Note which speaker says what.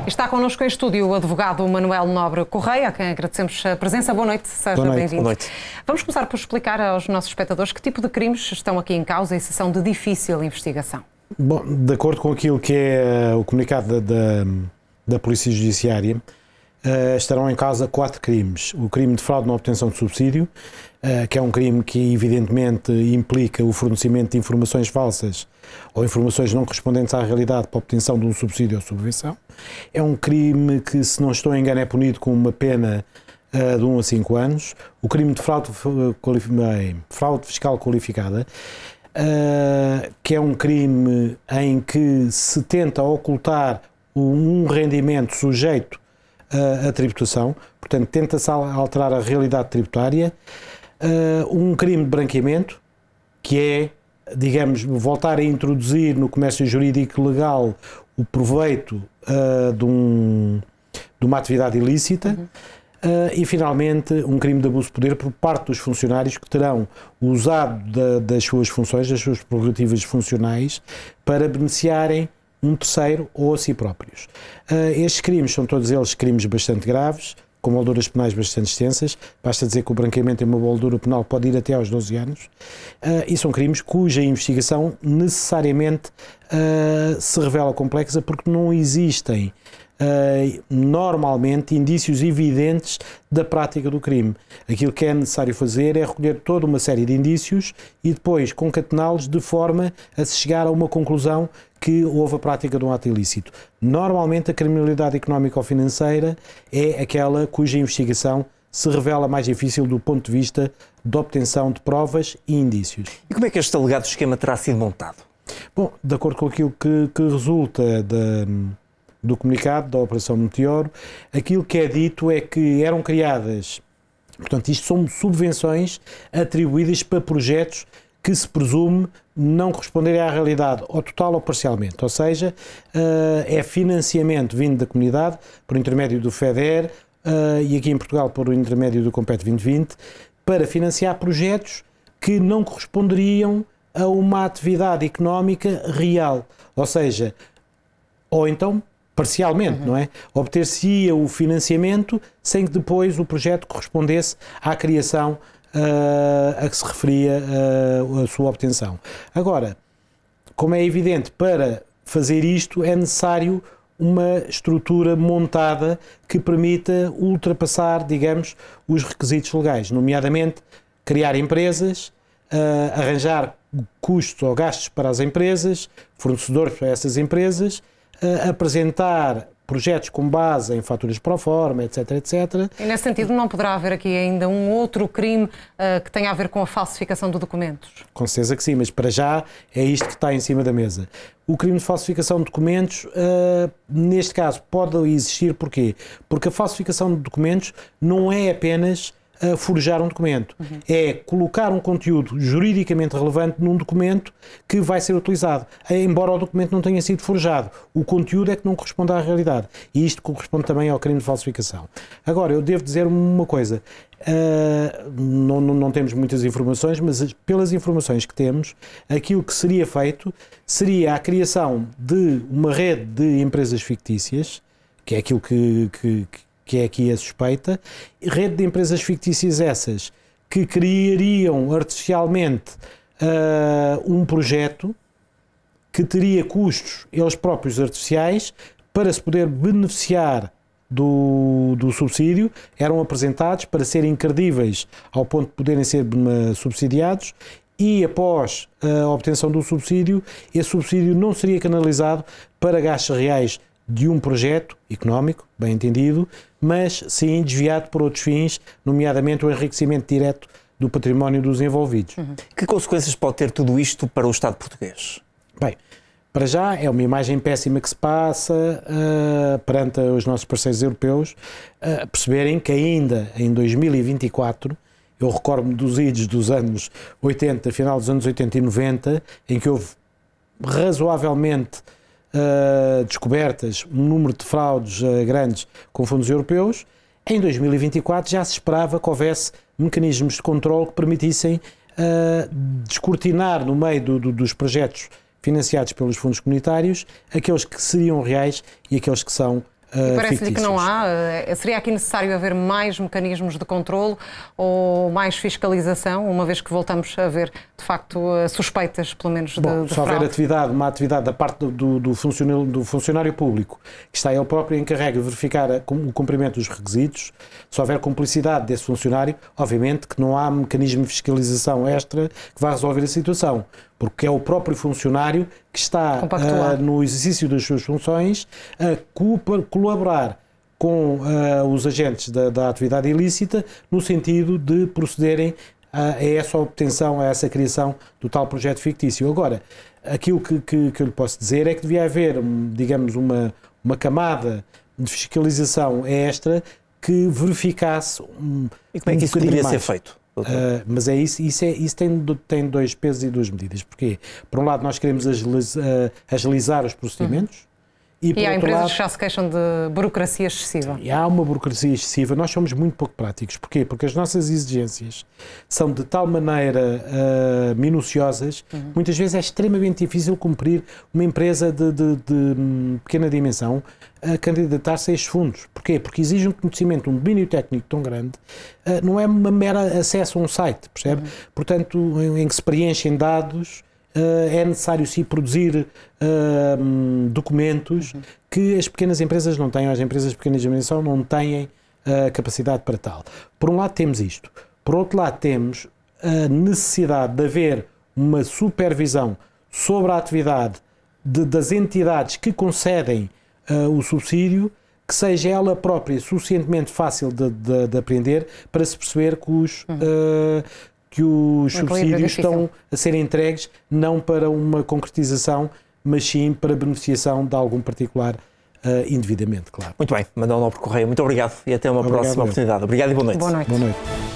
Speaker 1: Está connosco em estúdio o advogado Manuel Nobre Correia, a quem agradecemos a presença. Boa noite, seja bem-vindo.
Speaker 2: Boa noite.
Speaker 1: Vamos começar por explicar aos nossos espectadores que tipo de crimes estão aqui em causa e se são de difícil investigação.
Speaker 2: Bom, de acordo com aquilo que é o comunicado da Polícia Judiciária, estarão em causa 4 crimes. O crime de fraude na obtenção de subsídio, que é um crime que evidentemente implica o fornecimento de informações falsas ou informações não correspondentes à realidade para a obtenção de um subsídio ou subvenção. É um crime que, se não estou em engano, é punido com uma pena de 1 a 5 anos. O crime de fraude fiscal qualificada, que é um crime em que se tenta ocultar um rendimento sujeito à tributação, portanto tenta-se alterar a realidade tributária. Um crime de branqueamento, que é, digamos, voltar a introduzir no comércio jurídico legal o proveito de uma atividade ilícita. E, finalmente, um crime de abuso de poder por parte dos funcionários que terão usado das suas funções, das suas prerrogativas funcionais, para beneficiarem um terceiro ou a si próprios. Estes crimes são todos eles crimes bastante graves, com molduras penais bastante extensas. Basta dizer que o branqueamento tem uma moldura penal que pode ir até aos 12 anos. E são crimes cuja investigação necessariamente se revela complexa, porque não existem normalmente indícios evidentes da prática do crime. Aquilo que é necessário fazer é recolher toda uma série de indícios e depois concatená-los de forma a se chegar a uma conclusão que houve a prática de um ato ilícito. Normalmente a criminalidade económica ou financeira é aquela cuja investigação se revela mais difícil do ponto de vista de obtenção de provas e indícios.
Speaker 3: E como é que este alegado esquema terá sido montado?
Speaker 2: Bom, de acordo com aquilo que resulta do comunicado da Operação Meteoro, aquilo que é dito é que eram criadas, portanto, isto são subvenções atribuídas para projetos que se presume não corresponderem à realidade, ou total ou parcialmente, ou seja, é financiamento vindo da comunidade, por intermédio do FEDER, e aqui em Portugal por intermédio do Compete 2020, para financiar projetos que não corresponderiam a uma atividade económica real, ou seja, ou então parcialmente, não é? Obter-se-ia o financiamento sem que depois o projeto correspondesse à criação a que se referia a sua obtenção. Agora, como é evidente, para fazer isto é necessário uma estrutura montada que permita ultrapassar, digamos, os requisitos legais, nomeadamente criar empresas, arranjar custos ou gastos para as empresas, fornecedores para essas empresas, apresentar projetos com base em faturas pro forma, etc, etc.
Speaker 1: E nesse sentido não poderá haver aqui ainda um outro crime que tenha a ver com a falsificação de documentos? Com
Speaker 2: certeza que sim, mas para já é isto que está em cima da mesa. O crime de falsificação de documentos, neste caso, pode existir. Porquê? Porque a falsificação de documentos não é apenas forjar um documento, é colocar um conteúdo juridicamente relevante num documento que vai ser utilizado, embora o documento não tenha sido forjado. O conteúdo é que não corresponde à realidade, e isto corresponde também ao crime de falsificação. Agora, eu devo dizer uma coisa, não temos muitas informações, mas pelas informações que temos, aquilo que seria feito seria a criação de uma rede de empresas fictícias, que é aquilo que é aqui a suspeita, rede de empresas fictícias essas que criariam artificialmente um projeto que teria custos, eles próprios artificiais, para se poder beneficiar do subsídio, eram apresentados para serem credíveis ao ponto de poderem ser subsidiados, e após a obtenção do subsídio, esse subsídio não seria canalizado para gastos reais de um projeto económico, bem entendido, mas sim desviado por outros fins, nomeadamente o enriquecimento direto do património dos envolvidos.
Speaker 3: Que consequências pode ter tudo isto para o Estado português?
Speaker 2: Bem, para já é uma imagem péssima que se passa perante os nossos parceiros europeus, perceberem que ainda em 2024, eu recordo-me dos idos dos anos 80, final dos anos 80 e 90, em que houve razoavelmente descobertas, um número de fraudes grandes com fundos europeus. Em 2024 já se esperava que houvesse mecanismos de controle que permitissem descortinar no meio dos projetos financiados pelos fundos comunitários aqueles que seriam reais e aqueles que são
Speaker 1: Parece-lhe que não há? Seria aqui necessário haver mais mecanismos de controlo ou mais fiscalização, uma vez que voltamos a ver, de facto, suspeitas, pelo menos, de
Speaker 2: se houver
Speaker 1: fraude?
Speaker 2: uma atividade da parte do funcionário público, que está ele próprio encarregue de verificar o cumprimento dos requisitos, se houver cumplicidade desse funcionário, obviamente que não há mecanismo de fiscalização extra que vá resolver a situação, porque é o próprio funcionário que está no exercício das suas funções a colaborar com os agentes da atividade ilícita no sentido de procederem a essa obtenção, a essa criação do tal projeto fictício. Agora, aquilo que eu lhe posso dizer é que devia haver, digamos, uma camada de fiscalização extra que verificasse
Speaker 3: E como é que isso poderia ser feito?
Speaker 2: Mas é isso tem dois pesos e duas medidas. Porquê? Por um lado, nós queremos agilizar os procedimentos.
Speaker 1: E há empresas que já se queixam de burocracia excessiva.
Speaker 2: E há uma burocracia excessiva. Nós somos muito pouco práticos. Porquê? Porque as nossas exigências são de tal maneira minuciosas, muitas vezes é extremamente difícil cumprir uma empresa de pequena dimensão a candidatar-se a estes fundos. Porquê? Porque exige um conhecimento, um domínio técnico tão grande, não é uma mera acesso a um site, percebe? Portanto, em que se preenchem dados, é necessário sim produzir documentos que as pequenas empresas não têm, as empresas de pequena dimensão não têm capacidade para tal. Por um lado temos isto. Por outro lado temos a necessidade de haver uma supervisão sobre a atividade das entidades que concedem o subsídio, que seja ela própria suficientemente fácil de aprender para se perceber que os subsídios estão a ser entregues não para uma concretização, mas sim para beneficiação de algum particular indevidamente, claro.
Speaker 3: Muito bem, Manuel Nobre Correia, muito obrigado e até uma próxima oportunidade. Obrigado e boa noite.
Speaker 1: Boa noite.
Speaker 2: Boa noite.